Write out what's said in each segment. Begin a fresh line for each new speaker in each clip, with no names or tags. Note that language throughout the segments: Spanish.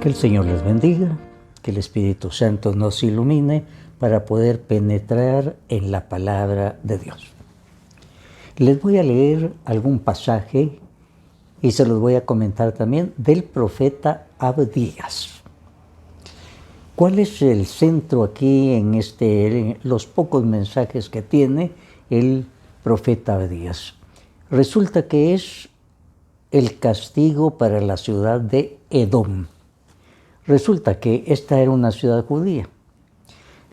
Que el Señor les bendiga, que el Espíritu Santo nos ilumine para poder penetrar en la palabra de Dios. Les voy a leer algún pasaje y se los voy a comentar también del profeta Abdías. ¿Cuál es el centro aquí en los pocos mensajes que tiene el profeta Abdías? Resulta que es el castigo para la ciudad de Edom. Resulta que esta era una ciudad judía.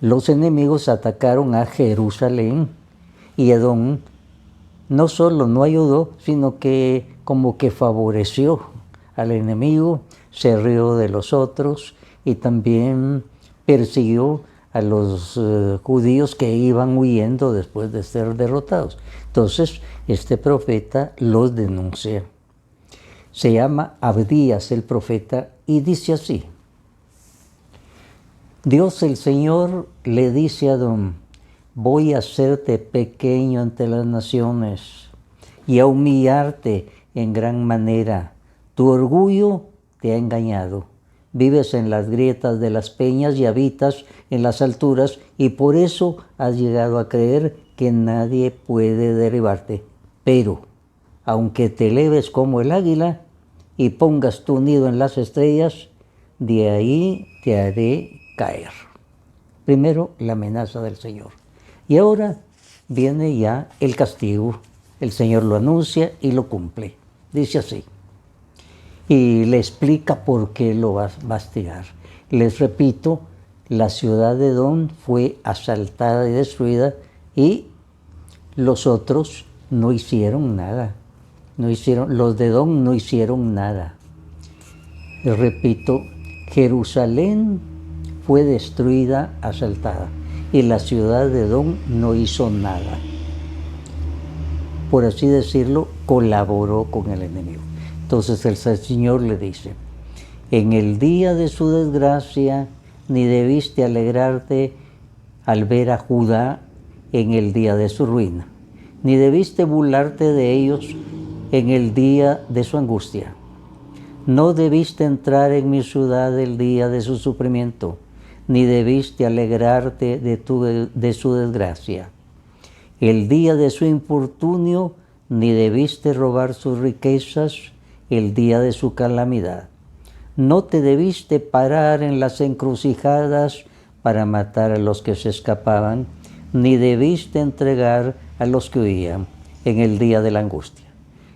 Los enemigos atacaron a Jerusalén y Edom no solo no ayudó, sino que como que favoreció al enemigo, se rió de los otros y también persiguió a los judíos que iban huyendo después de ser derrotados. Entonces, este profeta los denuncia. Se llama Abdías el profeta y dice así: Dios el Señor le dice a Edom: voy a hacerte pequeño ante las naciones y a humillarte en gran manera. Tu orgullo te ha engañado. Vives en las grietas de las peñas y habitas en las alturas, y por eso has llegado a creer que nadie puede derribarte. Pero, aunque te eleves como el águila y pongas tu nido en las estrellas, de ahí te haré caer. Primero, la amenaza del Señor. Y ahora viene ya el castigo. El Señor lo anuncia y lo cumple. Dice así. Y le explica por qué lo va a castigar. Les repito, la ciudad de Edom fue asaltada y destruida y los otros no hicieron nada. Los de Edom no hicieron nada. Les repito, Jerusalén fue destruida, asaltada, y la ciudad de Edom no hizo nada. Por así decirlo, colaboró con el enemigo. Entonces el Señor le dice: en el día de su desgracia, ni debiste alegrarte al ver a Judá en el día de su ruina, ni debiste burlarte de ellos en el día de su angustia. No debiste entrar en mi ciudad el día de su sufrimiento, ni debiste alegrarte de su desgracia. El día de su infortunio, ni debiste robar sus riquezas el día de su calamidad. No te debiste parar en las encrucijadas para matar a los que se escapaban, ni debiste entregar a los que huían en el día de la angustia.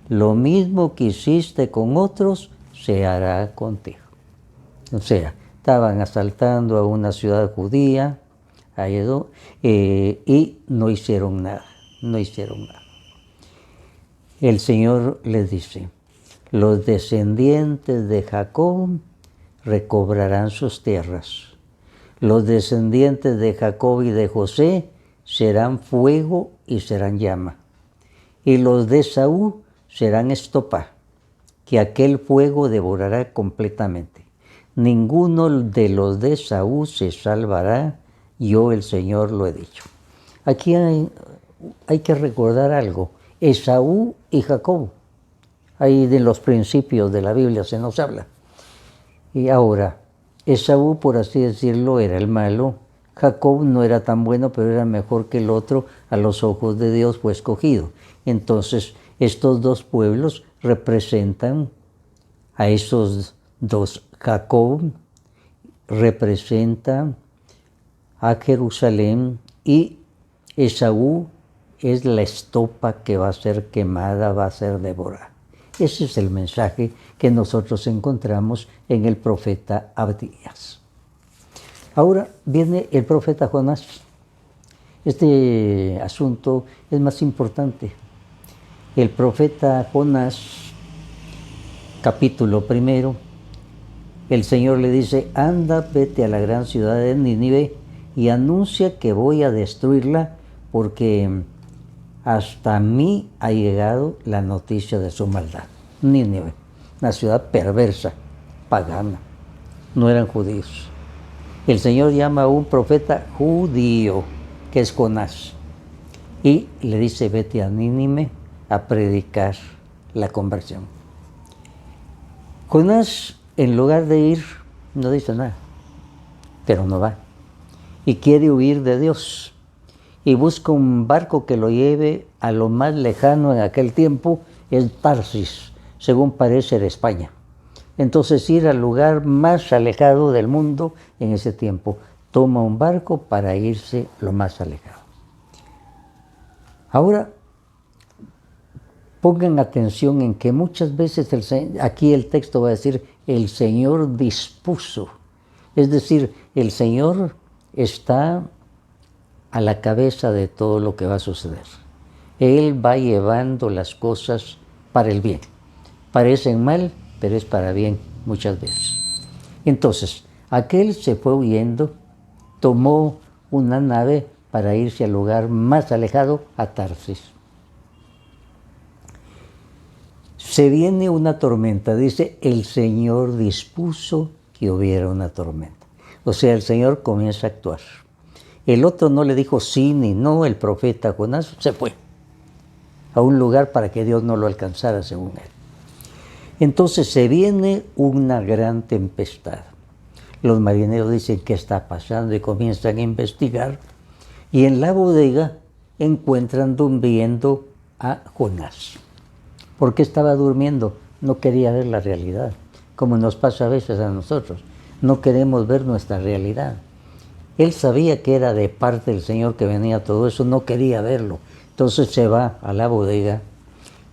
Lo mismo que hiciste con otros, se hará contigo. O sea, estaban asaltando a una ciudad judía, a Edom, y no hicieron nada. El Señor les dice: los descendientes de Jacob recobrarán sus tierras. Los descendientes de Jacob y de José serán fuego y serán llama. Y los de Esaú serán estopa, que aquel fuego devorará completamente. Ninguno de los de Esaú se salvará, yo el Señor lo he dicho. Aquí hay que recordar algo: Esaú y Jacob. Ahí de los principios de la Biblia se nos habla. Y ahora, Esaú, por así decirlo, era el malo. Jacob no era tan bueno, pero era mejor que el otro. A los ojos de Dios fue escogido. Entonces, estos dos pueblos representan a esos dos. Jacob representa a Jerusalén y Esaú es la estopa que va a ser quemada, va a ser devorada. Ese es el mensaje que nosotros encontramos en el profeta Abdías. Ahora viene el profeta Jonás. Este asunto es más importante. El profeta Jonás, capítulo 1, el Señor le dice: anda, vete a la gran ciudad de Nínive y anuncia que voy a destruirla, porque hasta mí ha llegado la noticia de su maldad. Nínive, una ciudad perversa, pagana, no eran judíos. El Señor llama a un profeta judío, que es Jonás, y le dice: vete a Nínive a predicar la conversión. Jonás, en lugar de ir, no dice nada, pero no va. Y quiere huir de Dios. Y busca un barco que lo lleve a lo más lejano en aquel tiempo, es Tarsis, según parece era España. Entonces ir al lugar más alejado del mundo en ese tiempo. Toma un barco para irse lo más alejado. Ahora, pongan atención en que muchas veces, aquí el texto va a decir, el Señor dispuso. Es decir, el Señor está a la cabeza de todo lo que va a suceder. Él va llevando las cosas para el bien. Parecen mal, pero es para bien muchas veces. Entonces, aquel se fue huyendo, tomó una nave para irse al lugar más alejado, a Tarsis. Se viene una tormenta, dice, el Señor dispuso que hubiera una tormenta. O sea, el Señor comienza a actuar. El otro no le dijo sí ni no, el profeta Jonás se fue a un lugar para que Dios no lo alcanzara, según él. Entonces se viene una gran tempestad. Los marineros dicen qué está pasando y comienzan a investigar. Y en la bodega encuentran durmiendo a Jonás. ¿Por qué estaba durmiendo? No quería ver la realidad, como nos pasa a veces a nosotros. No queremos ver nuestra realidad. Él sabía que era de parte del Señor que venía todo eso, no quería verlo. Entonces se va a la bodega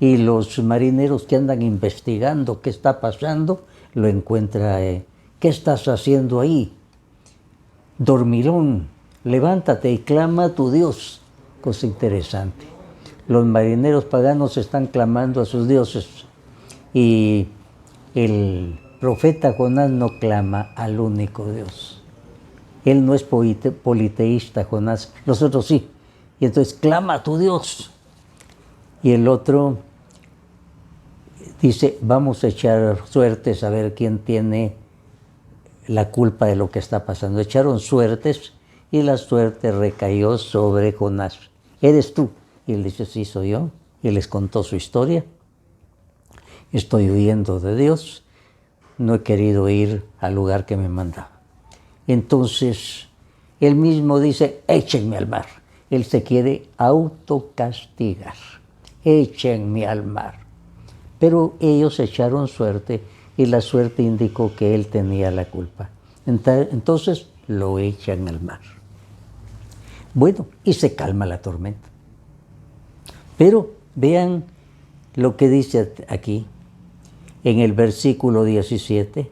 y los marineros que andan investigando qué está pasando, lo encuentra. ¿Qué estás haciendo ahí? Dormilón, levántate y clama a tu Dios. Cosa interesante. Los marineros paganos están clamando a sus dioses y el profeta Jonás no clama al único Dios. Él no es politeísta, Jonás, los otros sí. Y entonces clama a tu Dios. Y el otro dice, vamos a echar suertes a ver quién tiene la culpa de lo que está pasando. Echaron suertes y la suerte recayó sobre Jonás. ¿Eres tú? Y él dice, sí, soy yo. Y les contó su historia. Estoy huyendo de Dios. No he querido ir al lugar que me mandaba. Entonces, él mismo dice, échenme al mar. Él se quiere autocastigar. Échenme al mar. Pero ellos echaron suerte y la suerte indicó que él tenía la culpa. Entonces lo echan al mar. Bueno, y se calma la tormenta. Pero vean lo que dice aquí en el versículo 17,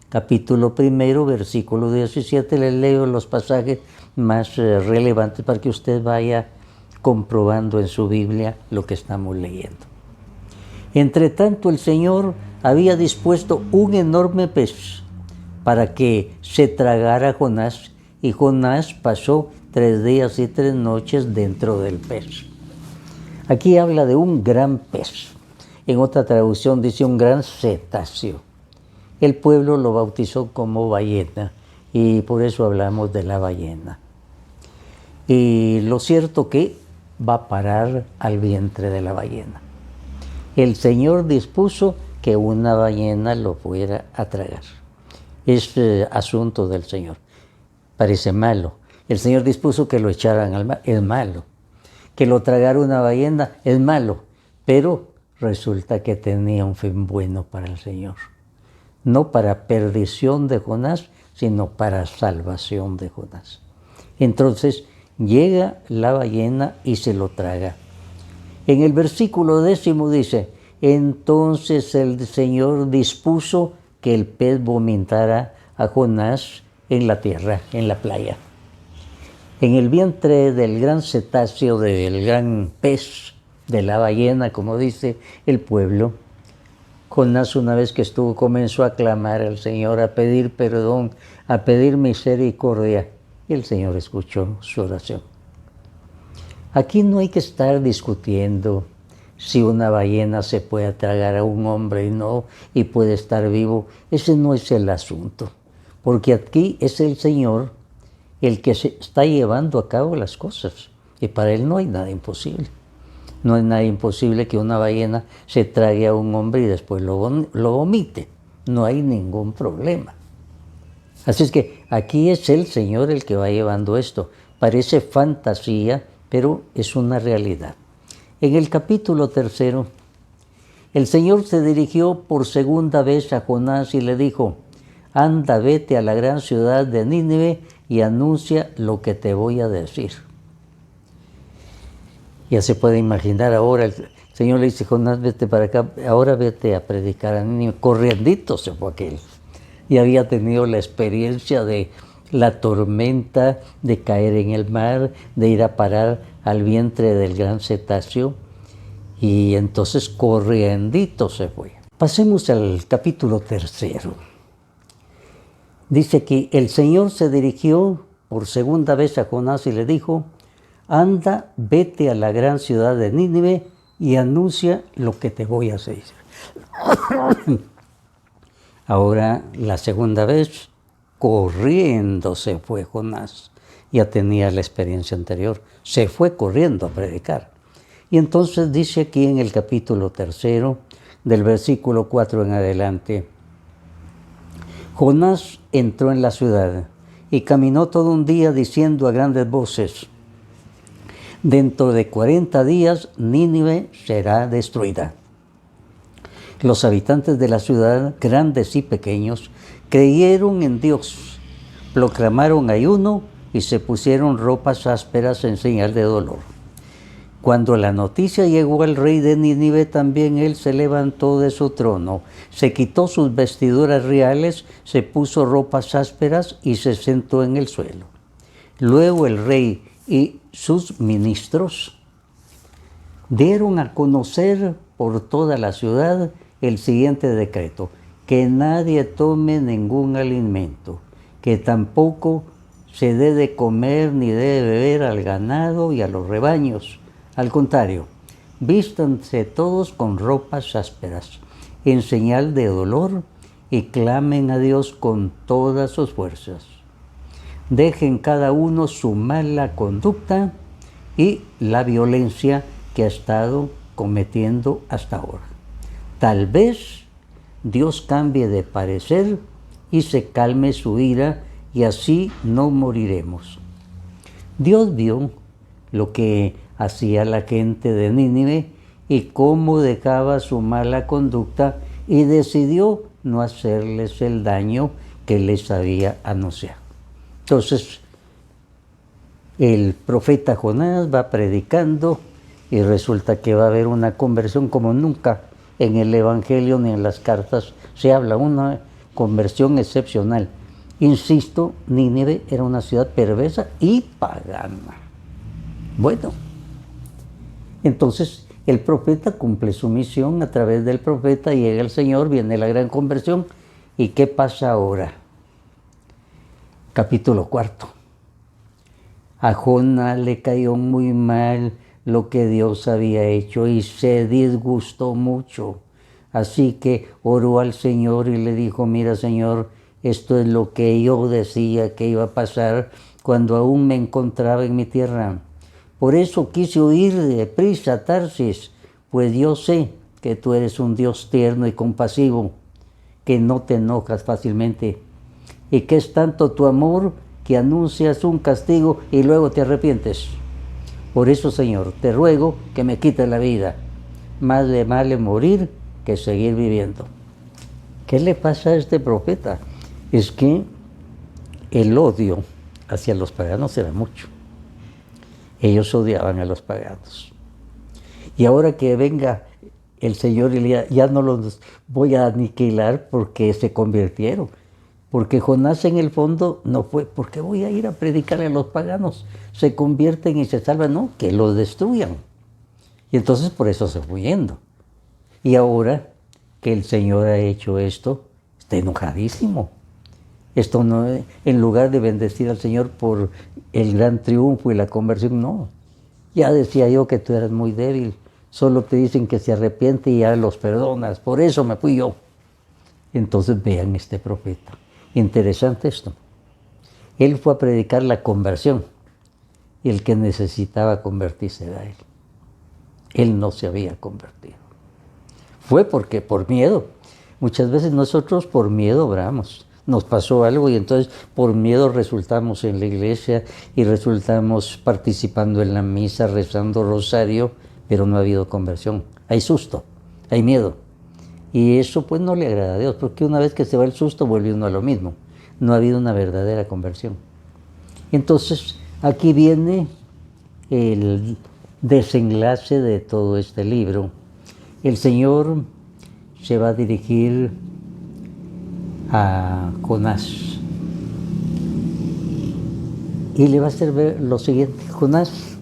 capítulo 1, versículo 17, les leo los pasajes más relevantes para que usted vaya comprobando en su Biblia lo que estamos leyendo. Entre tanto, el Señor había dispuesto un enorme pez para que se tragara a Jonás, y Jonás pasó 3 días y 3 noches dentro del pez. Aquí habla de un gran pez. En otra traducción dice un gran cetáceo. El pueblo lo bautizó como ballena y por eso hablamos de la ballena. Y lo cierto que va a parar al vientre de la ballena. El Señor dispuso que una ballena lo fuera a tragar. Es asunto del Señor. Parece malo. El Señor dispuso que lo echaran al mar. Es malo. Que lo tragara una ballena es malo. Pero resulta que tenía un fin bueno para el Señor. No para perdición de Jonás, sino para salvación de Jonás. Entonces llega la ballena y se lo traga. En el versículo 10 dice, entonces el Señor dispuso que el pez vomitara a Jonás en la tierra, en la playa. En el vientre del gran cetáceo, del gran pez, de la ballena, como dice el pueblo, Jonás, una vez que estuvo, comenzó a clamar al Señor, a pedir perdón, a pedir misericordia, y el Señor escuchó su oración. Aquí no hay que estar discutiendo si una ballena se puede tragar a un hombre y no, y puede estar vivo. Ese no es el asunto, porque aquí es el Señor el que se está llevando a cabo las cosas, y para Él no hay nada imposible. No es nada imposible que una ballena se trague a un hombre y después lo vomite. No hay ningún problema. Así es que aquí es el Señor el que va llevando esto. Parece fantasía, pero es una realidad. En el capítulo 3, el Señor se dirigió por segunda vez a Jonás y le dijo: anda, vete a la gran ciudad de Nínive y anuncia lo que te voy a decir. Ya se puede imaginar ahora, el Señor le dice: Jonás, vete para acá, ahora vete a predicar a Nínive. Corriendito se fue aquel. Y había tenido la experiencia de la tormenta, de caer en el mar, de ir a parar al vientre del gran cetáceo. Y entonces corriendito se fue. Pasemos al capítulo 3. Dice que el Señor se dirigió por segunda vez a Jonás y le dijo: anda, vete a la gran ciudad de Nínive y anuncia lo que te voy a hacer. Ahora, la segunda vez, corriendo se fue Jonás. Ya tenía la experiencia anterior. Se fue corriendo a predicar. Y entonces dice aquí en el capítulo 3, del versículo 4 en adelante: Jonás entró en la ciudad y caminó todo un día diciendo a grandes voces: dentro de 40 días Nínive será destruida. Los habitantes de la ciudad, grandes y pequeños, creyeron en Dios, proclamaron ayuno y se pusieron ropas ásperas en señal de dolor. Cuando la noticia llegó al rey de Nínive, también él se levantó de su trono, se quitó sus vestiduras reales, se puso ropas ásperas y se sentó en el suelo. Luego el rey y sus ministros dieron a conocer por toda la ciudad el siguiente decreto: que nadie tome ningún alimento, que tampoco se dé de comer ni de beber al ganado y a los rebaños. Al contrario, vístanse todos con ropas ásperas, en señal de dolor, y clamen a Dios con todas sus fuerzas. Dejen cada uno su mala conducta y la violencia que ha estado cometiendo hasta ahora. Tal vez Dios cambie de parecer y se calme su ira, y así no moriremos. Dios vio lo que hacía la gente de Nínive y cómo dejaba su mala conducta, y decidió no hacerles el daño que les había anunciado. Entonces, el profeta Jonás va predicando y resulta que va a haber una conversión como nunca en el Evangelio ni en las cartas se habla, una conversión excepcional. Insisto, Nínive era una ciudad perversa y pagana. Bueno, entonces el profeta cumple su misión, a través del profeta llega el Señor, viene la gran conversión. ¿Y qué pasa ahora? Capítulo 4. A Jonás le cayó muy mal lo que Dios había hecho y se disgustó mucho. Así que oró al Señor y le dijo: mira, Señor, esto es lo que yo decía que iba a pasar cuando aún me encontraba en mi tierra. Por eso quise huir deprisa a Tarsis, pues yo sé que tú eres un Dios tierno y compasivo, que no te enojas fácilmente, y que es tanto tu amor que anuncias un castigo y luego te arrepientes. Por eso, Señor, te ruego que me quites la vida. Más le vale morir que seguir viviendo. ¿Qué le pasa a este profeta? Es que el odio hacia los paganos era mucho. Ellos odiaban a los paganos. Y ahora que venga el Señor y le diga: ya no los voy a aniquilar porque se convirtieron. Porque Jonás en el fondo no fue porque voy a ir a predicarle a los paganos, se convierten y se salvan, no, que los destruyan. Y entonces por eso se fue yendo. Y ahora que el Señor ha hecho esto, está enojadísimo. Esto no, en lugar de bendecir al Señor por el gran triunfo y la conversión, no. Ya decía yo que tú eras muy débil, solo te dicen que se arrepiente y ya los perdonas, por eso me fui yo. Entonces vean este profeta. Interesante esto. Él fue a predicar la conversión y el que necesitaba convertirse era él. Él no se había convertido. Fue porque por miedo. Muchas veces nosotros por miedo obramos. nos pasó algo y entonces por miedo resultamos en la iglesia y resultamos participando en la misa, rezando rosario, pero no ha habido conversión. Hay susto, hay miedo. Y eso pues no le agrada a Dios, porque una vez que se va el susto vuelve uno a lo mismo. No ha habido una verdadera conversión. Entonces aquí viene el desenlace de todo este libro. El Señor se va a dirigir a Jonás y le va a hacer ver lo siguiente. Jonás,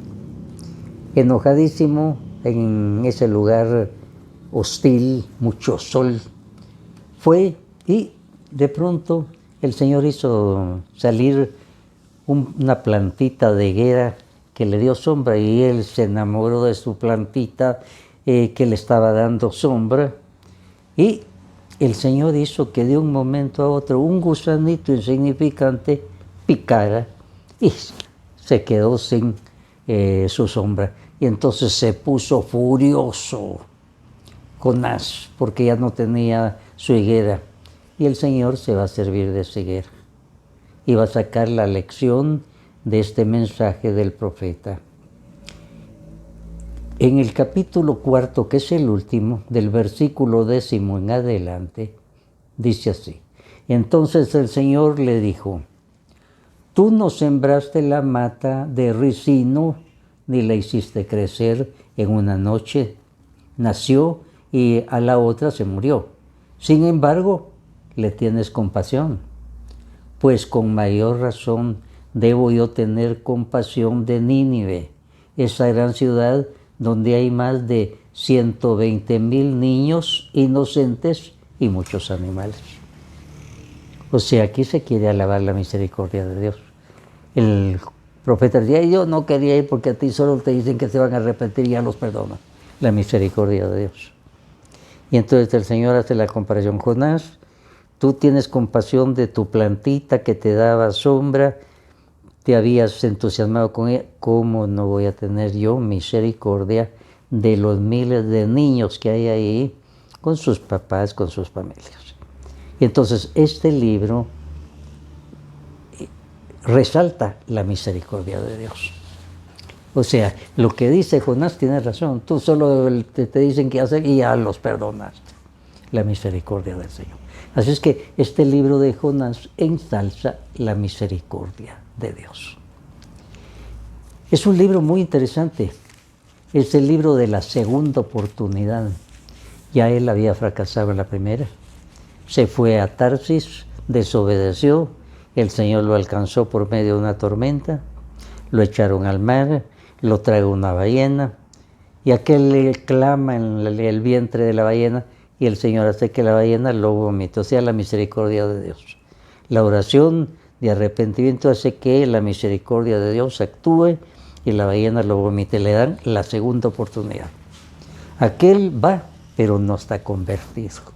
enojadísimo en ese lugar hostil, mucho sol, fue y de pronto el Señor hizo salir una plantita de higuera que le dio sombra y él se enamoró de su plantita que le estaba dando sombra, y el Señor hizo que de un momento a otro un gusanito insignificante picara y se quedó sin su sombra. Y entonces se puso furioso Jonás porque ya no tenía su higuera. Y el Señor se va a servir de esa higuera y va a sacar la lección de este mensaje del profeta. En el capítulo 4, que es el último, del versículo 10 en adelante, dice así: entonces el Señor le dijo: tú no sembraste la mata de ricino, ni la hiciste crecer en una noche. Nació y a la otra se murió. Sin embargo, le tienes compasión. Pues con mayor razón debo yo tener compasión de Nínive, esa gran ciudad donde hay más de 120,000 niños inocentes y muchos animales. O sea, aquí se quiere alabar la misericordia de Dios. El profeta decía: yo no quería ir porque a ti solo te dicen que se van a arrepentir y ya los perdona. La misericordia de Dios. Y entonces el Señor hace la comparación. Jonás, tú tienes compasión de tu plantita que te daba sombra, te habías entusiasmado con ella. ¿Cómo no voy a tener yo misericordia de los miles de niños que hay ahí con sus papás, con sus familias? Y entonces este libro resalta la misericordia de Dios. O sea, lo que dice Jonás tiene razón. Tú solo te dicen qué hacer y ya los perdonaste. La misericordia del Señor. Así es que este libro de Jonás ensalza la misericordia de Dios. Es un libro muy interesante. Es el libro de la segunda oportunidad. Ya él había fracasado en la primera. Se fue a Tarsis, desobedeció. El Señor lo alcanzó por medio de una tormenta. Lo echaron al mar, lo trae una ballena. Y aquel le clama en el vientre de la ballena. Y el Señor hace que la ballena lo vomite. O sea, la misericordia de Dios. La oración de arrepentimiento hace que la misericordia de Dios actúe y la ballena lo vomite. Le dan la segunda oportunidad. Aquel va, pero no está convertido.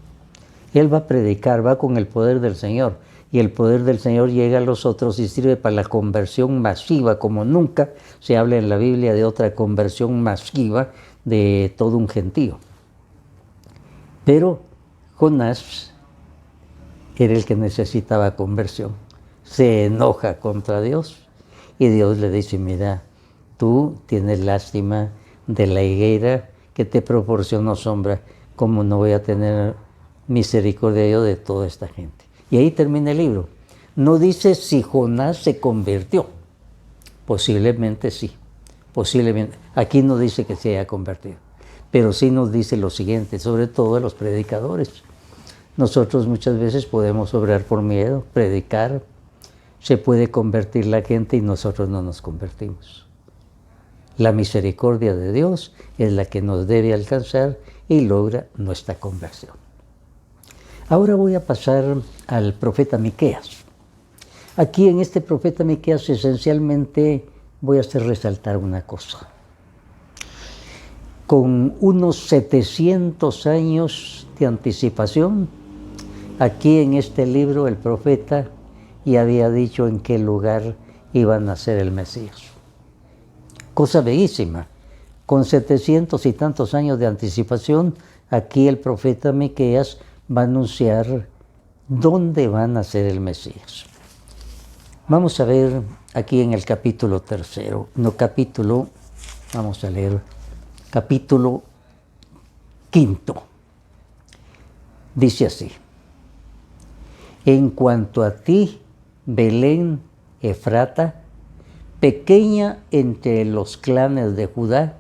Él va a predicar, va con el poder del Señor. Y el poder del Señor llega a los otros y sirve para la conversión masiva, como nunca se habla en la Biblia de otra conversión masiva de todo un gentío. Pero Jonás era el que necesitaba conversión. Se enoja contra Dios y Dios le dice: mira, tú tienes lástima de la higuera que te proporcionó sombra. ¿Cómo no voy a tener misericordia yo de toda esta gente? Y ahí termina el libro. No dice si Jonás se convirtió. Posiblemente sí. Posiblemente. Aquí no dice que se haya convertido. Pero sí nos dice lo siguiente, sobre todo a los predicadores. Nosotros muchas veces podemos obrar por miedo, predicar. Se puede convertir la gente y nosotros no nos convertimos. La misericordia de Dios es la que nos debe alcanzar y logra nuestra conversión. Ahora voy a pasar al profeta Miqueas. Aquí en este profeta Miqueas esencialmente voy a hacer resaltar una cosa. Con unos 700 años de anticipación, aquí en este libro el profeta ya había dicho en qué lugar iba a nacer el Mesías. Cosa bellísima. Con 700 y tantos años de anticipación, aquí el profeta Miqueas va a anunciar ¿Dónde va a nacer el Mesías? Vamos a ver aquí en el capítulo 3, vamos a leer capítulo 5. Dice así: en cuanto a ti, Belén Efrata, pequeña entre los clanes de Judá,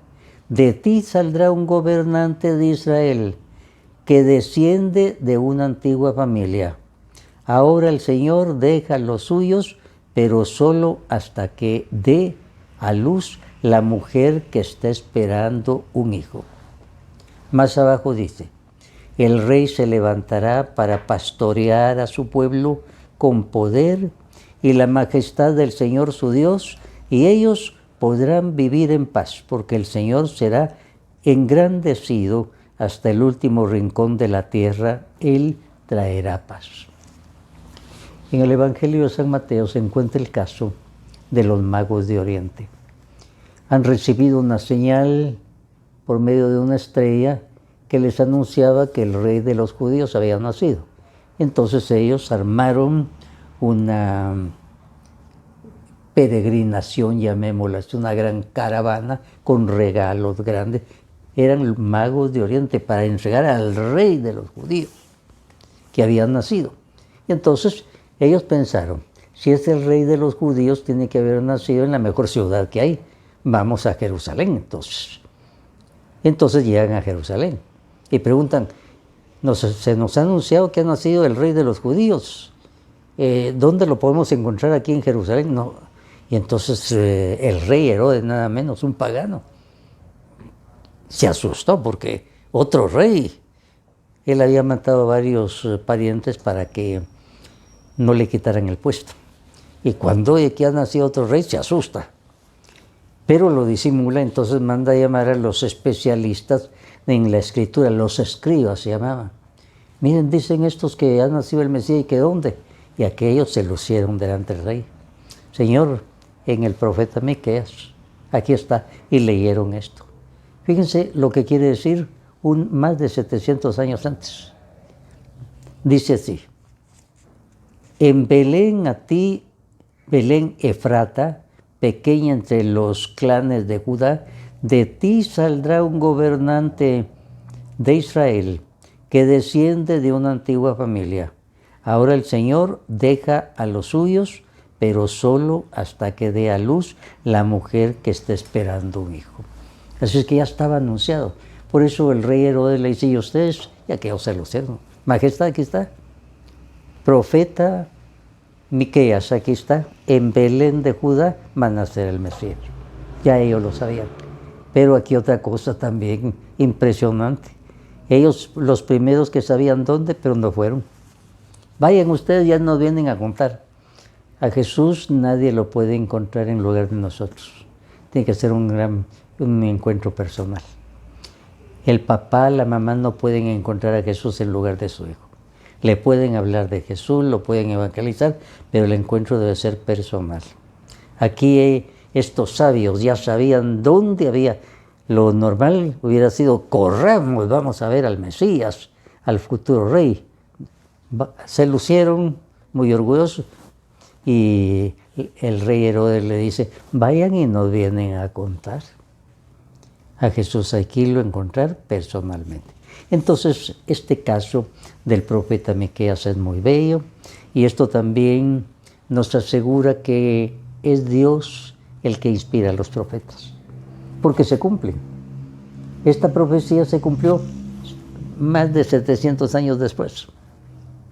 de ti saldrá un gobernante de Israel que desciende de una antigua familia. Ahora el Señor deja a los suyos, pero solo hasta que dé a luz la mujer que está esperando un hijo. Más abajo dice: el rey se levantará para pastorear a su pueblo con poder y la majestad del Señor su Dios, y ellos podrán vivir en paz, porque el Señor será engrandecido hasta el último rincón de la tierra. Él traerá paz. En el Evangelio de San Mateo se encuentra el caso de los magos de Oriente. Han recibido una señal por medio de una estrella que les anunciaba que el rey de los judíos había nacido. Entonces ellos armaron una peregrinación, llamémosla así, una gran caravana con regalos grandes. Eran magos de Oriente para entregar al rey de los judíos que había nacido. Y entonces ellos pensaron, si es el rey de los judíos, tiene que haber nacido en la mejor ciudad que hay. Vamos a Jerusalén entonces. Entonces llegan a Jerusalén y preguntan, se nos ha anunciado que ha nacido el rey de los judíos. ¿Dónde lo podemos encontrar aquí en Jerusalén? No. Y entonces el rey Herodes, nada menos, un pagano, se asustó porque otro rey, él había matado a varios parientes para que no le quitaran el puesto. Y cuando oye que ha nacido otro rey, se asusta. Pero lo disimula, entonces manda a llamar a los especialistas en la escritura, los escribas se llamaban. Miren, dicen estos que ha nacido el Mesías y que dónde. Y aquellos se lucieron delante del rey. Señor, en el profeta Miqueas, aquí está, y leyeron esto. Fíjense lo que quiere decir más de 700 años antes. Dice así: en Belén a ti, Belén Efrata, pequeña entre los clanes de Judá, de ti saldrá un gobernante de Israel que desciende de una antigua familia. Ahora el Señor deja a los suyos, pero solo hasta que dé a luz la mujer que está esperando un hijo. Así es que ya estaba anunciado. Por eso el rey Herodes le dice, y ustedes, ya que se lo hicieron. Majestad, aquí está. Profeta Miqueas, aquí está. En Belén de Judá va a nacer el Mesías. Ya ellos lo sabían. Pero aquí otra cosa también impresionante. Ellos, los primeros que sabían dónde, pero no fueron. Vayan ustedes, ya nos vienen a contar. A Jesús nadie lo puede encontrar en lugar de nosotros. Tiene que ser un encuentro personal. El papá, la mamá no pueden encontrar a Jesús en lugar de su hijo. Le pueden hablar de Jesús, lo pueden evangelizar, pero el encuentro debe ser personal. Aquí estos sabios ya sabían dónde había. Lo normal hubiera sido, corramos, vamos a ver al Mesías, al futuro rey. Se lucieron muy orgullosos y el rey Herodes le dice, vayan y nos vienen a contar. A Jesús aquí lo encontrar personalmente. Entonces, este caso del profeta Miqueas es muy bello y esto también nos asegura que es Dios el que inspira a los profetas, porque se cumplen. Esta profecía se cumplió más de 700 años después,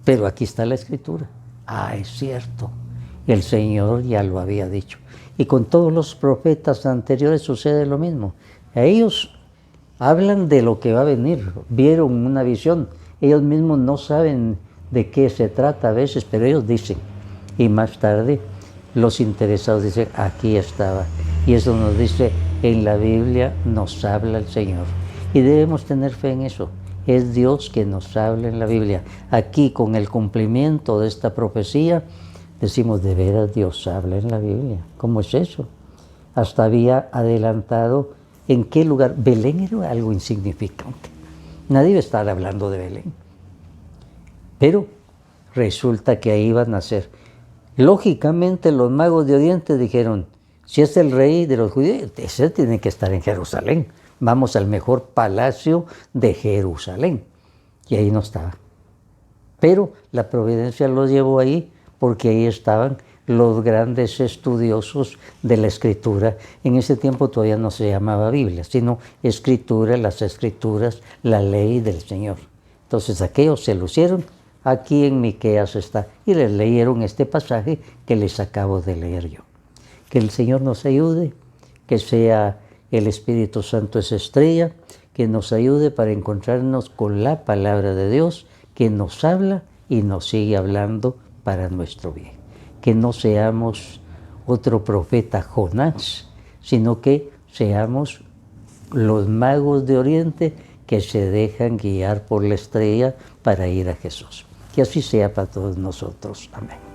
pero aquí está la escritura. Ah, es cierto, el Señor ya lo había dicho. Y con todos los profetas anteriores sucede lo mismo. A ellos hablan de lo que va a venir, vieron una visión, ellos mismos no saben de qué se trata a veces, pero ellos dicen, y más tarde los interesados dicen, aquí estaba, y eso nos dice, en la Biblia nos habla el Señor, y debemos tener fe en eso, es Dios que nos habla en la Biblia. Aquí con el cumplimiento de esta profecía, decimos, de veras Dios habla en la Biblia, ¿cómo es eso? Hasta había adelantado. ¿En qué lugar? Belén era algo insignificante. Nadie iba a estar hablando de Belén. Pero resulta que ahí iban a ser. Lógicamente los magos de Oriente dijeron, si es el rey de los judíos, ese tiene que estar en Jerusalén. Vamos al mejor palacio de Jerusalén. Y ahí no estaba. Pero la providencia los llevó ahí porque ahí estaban los grandes estudiosos de la Escritura. En ese tiempo todavía no se llamaba Biblia, sino Escritura, las Escrituras, la ley del Señor. Entonces aquellos se lucieron, aquí en Miqueas está, y les leyeron este pasaje que les acabo de leer yo. Que el Señor nos ayude, que sea el Espíritu Santo esa estrella, que nos ayude para encontrarnos con la palabra de Dios, que nos habla y nos sigue hablando para nuestro bien. Que no seamos otro profeta Jonás, sino que seamos los magos de Oriente que se dejan guiar por la estrella para ir a Jesús. Que así sea para todos nosotros. Amén.